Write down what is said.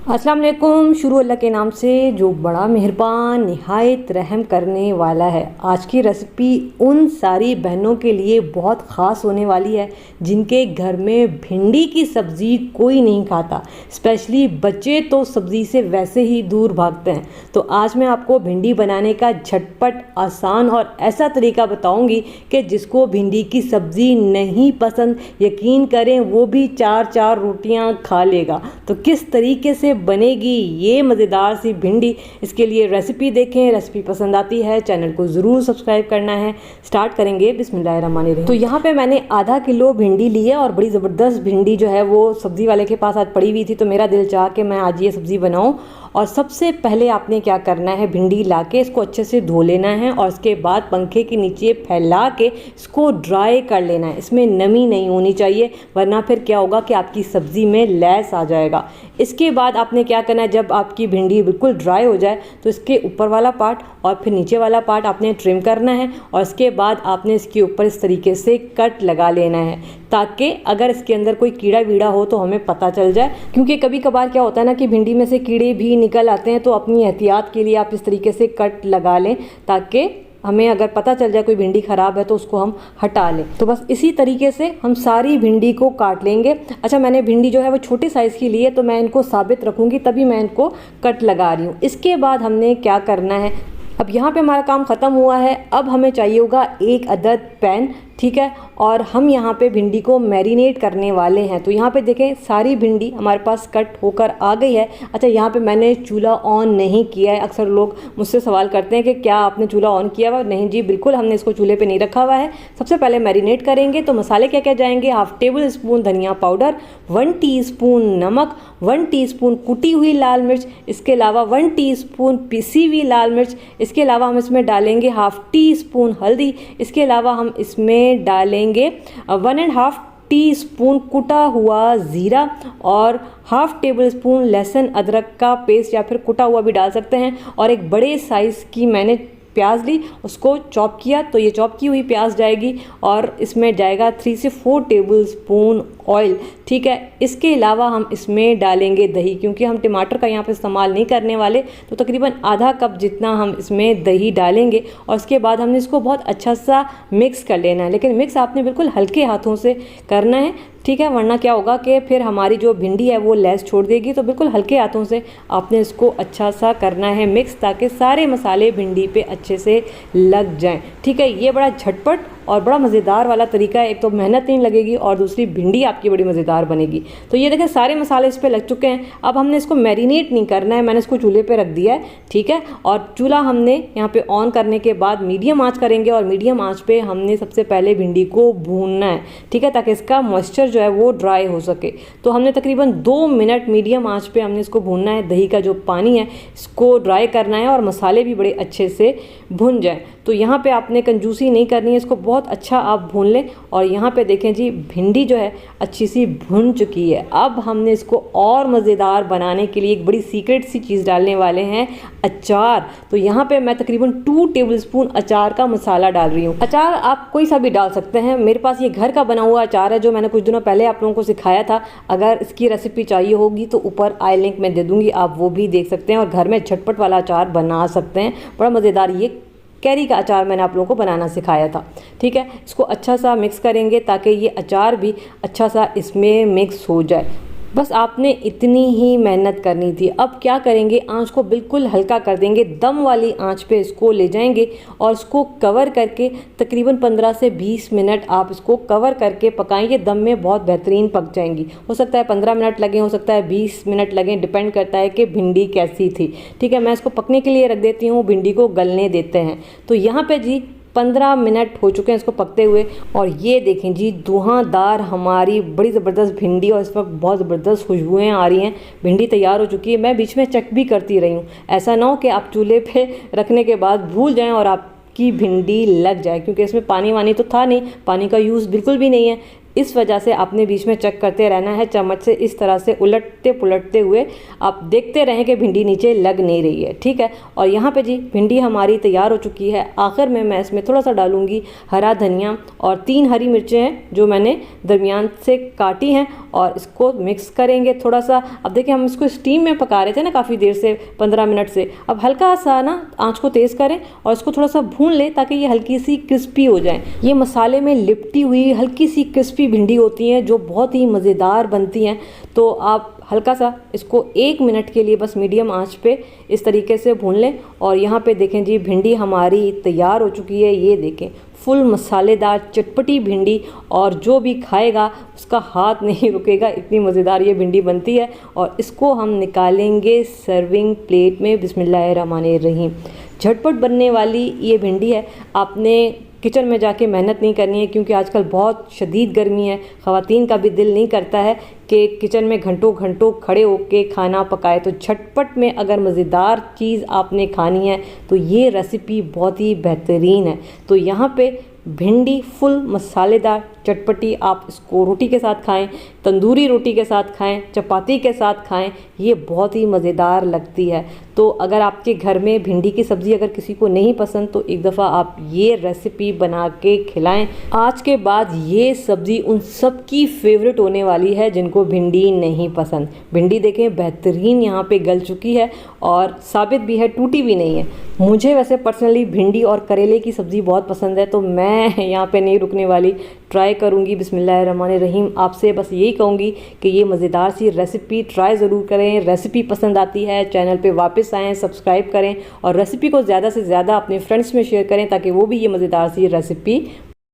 अस्सलाम वालेकुम। शुरू अल्लाह के नाम से जो बड़ा मेहरबान निहायत रहम करने वाला है। आज की रेसिपी उन सारी बहनों के लिए बहुत ख़ास होने वाली है जिनके घर में भिंडी की सब्ज़ी कोई नहीं खाता। स्पेशली बच्चे तो सब्ज़ी से वैसे ही दूर भागते हैं। तो आज मैं आपको भिंडी बनाने का झटपट आसान और ऐसा तरीका बताऊंगी कि जिसको भिंडी की सब्ज़ी नहीं पसंद, यकीन करें वो भी 4-4 रोटियां खा लेगा। तो किस तरीके से बनेगी ये मज़ेदार सी भिंडी, इसके लिए रेसिपी देखें। रेसिपी पसंद आती है चैनल को ज़रूर सब्सक्राइब करना है। स्टार्ट करेंगे बिस्मिल्लाहिर्रहमानिर्रहीम। तो यहाँ पे मैंने आधा किलो भिंडी ली है और बड़ी ज़बरदस्त भिंडी जो है वो सब्ज़ी वाले के पास आज पड़ी हुई थी, तो मेरा दिल चाह के मैं आज ये सब्ज़ी बनाऊँ। और सबसे पहले आपने क्या करना है, भिंडी लाके इसको अच्छे से धो लेना है और उसके बाद पंखे के नीचे फैला के इसको ड्राई कर लेना है। इसमें नमी नहीं होनी चाहिए, वरना फिर क्या होगा कि आपकी सब्ज़ी में लैस आ जाएगा। इसके बाद आपने क्या करना है, जब आपकी भिंडी बिल्कुल ड्राई हो जाए तो इसके ऊपर वाला पार्ट और फिर नीचे वाला पार्ट आपने ट्रिम करना है और इसके बाद आपने इसके ऊपर इस तरीके से कट लगा लेना है, ताकि अगर इसके अंदर कोई कीड़ा वीड़ा हो तो हमें पता चल जाए। क्योंकि कभी कभार क्या होता है ना कि भिंडी में से कीड़े भी निकल आते हैं, तो अपनी एहतियात के लिए आप इस तरीके से कट लगा लें ताकि हमें अगर पता चल जाए कोई भिंडी ख़राब है तो उसको हम हटा लें। तो बस इसी तरीके से हम सारी भिंडी को काट लेंगे। अच्छा, मैंने भिंडी जो है वो छोटे साइज़ की ली है, तो मैं इनको साबित रखूँगी तभी मैं इनको कट लगा रही हूँ। इसके बाद हमने क्या करना है, अब यहाँ पे हमारा काम ख़त्म हुआ है। अब हमें चाहिए होगा 1 अदद पैन, ठीक है। और हम यहाँ पे भिंडी को मैरिनेट करने वाले हैं। तो यहाँ पे देखें सारी भिंडी हमारे पास कट होकर आ गई है। अच्छा, यहाँ पे मैंने चूल्हा ऑन नहीं किया है। अक्सर लोग मुझसे सवाल करते हैं कि क्या आपने चूल्हा ऑन किया हुआ? नहीं जी, बिल्कुल हमने इसको चूल्हे पे नहीं रखा हुआ है। सबसे पहले मैरिनेट करेंगे तो मसाले क्या क्या जाएंगे, 1/2 टेबल स्पून धनिया पाउडर, 1 टीस्पून नमक, 1 टीस्पून कुटी हुई लाल मिर्च, इसके अलावा 1 टीस्पून पिसी हुई लाल मिर्च, इसके अलावा हम इसमें डालेंगे 1/2 टीस्पून हल्दी, इसके अलावा हम इसमें डालेंगे 1.5 टीस्पून कुटा हुआ ज़ीरा और 1/2 टेबल स्पून लहसुन अदरक का पेस्ट या फिर कुटा हुआ भी डाल सकते हैं। और एक बड़े साइज़ की मैंने प्याज ली, उसको चॉप किया, तो ये चॉप की हुई प्याज जाएगी और इसमें जाएगा 3 से 4 टेबल स्पून ऑयल, ठीक है। इसके अलावा हम इसमें डालेंगे दही, क्योंकि हम टमाटर का यहाँ पे इस्तेमाल नहीं करने वाले, तो तकरीबन आधा कप जितना हम इसमें दही डालेंगे। और उसके बाद हमने इसको बहुत अच्छा सा मिक्स कर लेना है, लेकिन मिक्स आपने बिल्कुल हल्के हाथों से करना है, ठीक है, वरना क्या होगा कि फिर हमारी जो भिंडी है वो लैस छोड़ देगी। तो बिल्कुल हल्के हाथों से आपने इसको अच्छा सा करना है मिक्स, ताकि सारे मसाले भिंडी पे अच्छे से लग जाएं, ठीक है। ये बड़ा झटपट और बड़ा मज़ेदार वाला तरीका है। एक तो मेहनत नहीं लगेगी और दूसरी भिंडी आपकी बड़ी मज़ेदार बनेगी। तो ये देखें सारे मसाले इस पर लग चुके हैं। अब हमने इसको मैरिनेट नहीं करना है, मैंने इसको चूल्हे पे रख दिया है, ठीक है। और चूल्हा हमने यहाँ पे ऑन करने के बाद मीडियम आंच करेंगे और मीडियम आंच पे हमने सबसे पहले भिंडी को भूनना है, ठीक है, ताकि इसका मॉइस्चर जो है वो ड्राई हो सके। तो हमने तकरीबन 2 मिनट मीडियम आंच पे हमने इसको भूनना है। दही का जो पानी है इसको ड्राई करना है और मसाले भी बड़े अच्छे से भुन जाएँ। तो यहाँ पे आपने कंजूसी नहीं करनी है, इसको बहुत अच्छा आप भून लें। और यहाँ पे देखें जी भिंडी जो है अच्छी सी भुन चुकी है। अब हमने इसको और मज़ेदार बनाने के लिए एक बड़ी सीक्रेट सी चीज़ डालने वाले हैं, अचार। तो यहाँ पे मैं तकरीबन 2 टेबल स्पून अचार का मसाला डाल रही हूँ। अचार आप कोई सा भी डाल सकते हैं। मेरे पास ये घर का बना हुआ अचार है जो मैंने कुछ दिनों पहले आप लोगों को सिखाया था। अगर इसकी रेसिपी चाहिए होगी तो ऊपर आई लिंक में दे दूँगी, आप वो भी देख सकते हैं और घर में झटपट वाला अचार बना सकते हैं। बड़ा मज़ेदार ये कैरी का अचार मैंने आप लोगों को बनाना सिखाया था, ठीक है। इसको अच्छा सा मिक्स करेंगे ताकि ये अचार भी अच्छा सा इसमें मिक्स हो जाए। बस आपने इतनी ही मेहनत करनी थी। अब क्या करेंगे, आंच को बिल्कुल हल्का कर देंगे, दम वाली आंच पे इसको ले जाएंगे और इसको कवर करके तकरीबन 15 से 20 मिनट आप इसको कवर करके पकाएंगे। दम में बहुत बेहतरीन पक जाएंगी। हो सकता है 15 मिनट लगें, हो सकता है 20 मिनट लगें, डिपेंड करता है कि भिंडी कैसी थी, ठीक है। मैं इसको पकने के लिए रख देती हूँ, भिंडी को गलने देते हैं। तो यहाँ पे जी 15 मिनट हो चुके हैं इसको पकते हुए और ये देखें जी धुआंधार हमारी बड़ी ज़बरदस्त भिंडी और इस वक्त बहुत ज़बरदस्त खुशबुएँ आ रही हैं। भिंडी तैयार हो चुकी है। मैं बीच में चेक भी करती रही हूँ, ऐसा ना हो कि आप चूल्हे पे रखने के बाद भूल जाएं और आपकी भिंडी लग जाए, क्योंकि इसमें पानी वानी तो था नहीं, पानी का यूज़ बिल्कुल भी नहीं है। इस वजह से आपने बीच में चेक करते रहना है चम्मच से, इस तरह से उलटते पुलटते हुए आप देखते रहें कि भिंडी नीचे लग नहीं रही है। ठीक है, और यहाँ पे जी भिंडी हमारी तैयार हो चुकी है। आखिर में मैं इसमें थोड़ा सा डालूंगी हरा धनिया और 3 हरी मिर्चें हैं जो मैंने दरमियान से काटी हैं, और इसको मिक्स करेंगे थोड़ा सा। अब देखिए हम इसको स्टीम में पका रहे थे ना काफ़ी देर से, 15 मिनट से। अब हल्का सा ना आंच को तेज़ करें और इसको थोड़ा सा भून लें ताकि ये हल्की सी क्रिस्पी हो जाए। ये मसाले में लिपटी हुई हल्की सी क्रिस्पी भिंडी होती हैं जो बहुत ही मज़ेदार बनती हैं। तो आप हल्का सा इसको 1 मिनट के लिए बस मीडियम आंच पे इस तरीके से भून लें। और यहाँ पे देखें जी भिंडी हमारी तैयार हो चुकी है। ये देखें फुल मसालेदार चटपटी भिंडी, और जो भी खाएगा उसका हाथ नहीं रुकेगा, इतनी मज़ेदार ये भिंडी बनती है। और इसको हम निकालेंगे सर्विंग प्लेट में। बिस्मिल्लाहिर्रहमानिर्रहीम। झटपट बनने वाली ये भिंडी है। आपने किचन में जाके मेहनत नहीं करनी है क्योंकि आजकल बहुत शदीद गर्मी है। ख़वातीन का भी दिल नहीं करता है कि किचन में घंटों घंटों खड़े होके खाना पकाए। तो झटपट में अगर मज़ेदार चीज़ आपने खानी है तो ये रेसिपी बहुत ही बेहतरीन है। तो यहाँ पे भिंडी फुल मसालेदार चटपटी, आप इसको रोटी के साथ खाएं, तंदूरी रोटी के साथ खाएं, चपाती के साथ खाएं, ये बहुत ही मज़ेदार लगती है। तो अगर आपके घर में भिंडी की सब्ज़ी अगर किसी को नहीं पसंद तो एक दफ़ा आप ये रेसिपी बना के खिलाएं। आज के बाद ये सब्ज़ी उन सब की फेवरेट होने वाली है जिनको भिंडी नहीं पसंद। भिंडी देखें बेहतरीन यहाँ पे गल चुकी है और साबित भी है, टूटी भी नहीं है। मुझे वैसे पर्सनली भिंडी और करेले की सब्ज़ी बहुत पसंद है, तो मैं यहाँ पे नहीं रुकने वाली, ट्राई करूँगी। बिस्मिल्लाहिर्रहमानिर्रहीम। आपसे बस यही कहूँगी कि ये मज़ेदार सी रेसिपी ट्राई ज़रूर करें। रेसिपी पसंद आती है चैनल पे वापस आएँ, सब्सक्राइब करें और रेसिपी को ज़्यादा से ज़्यादा अपने फ्रेंड्स में शेयर करें ताकि वो भी ये मज़ेदार सी रेसिपी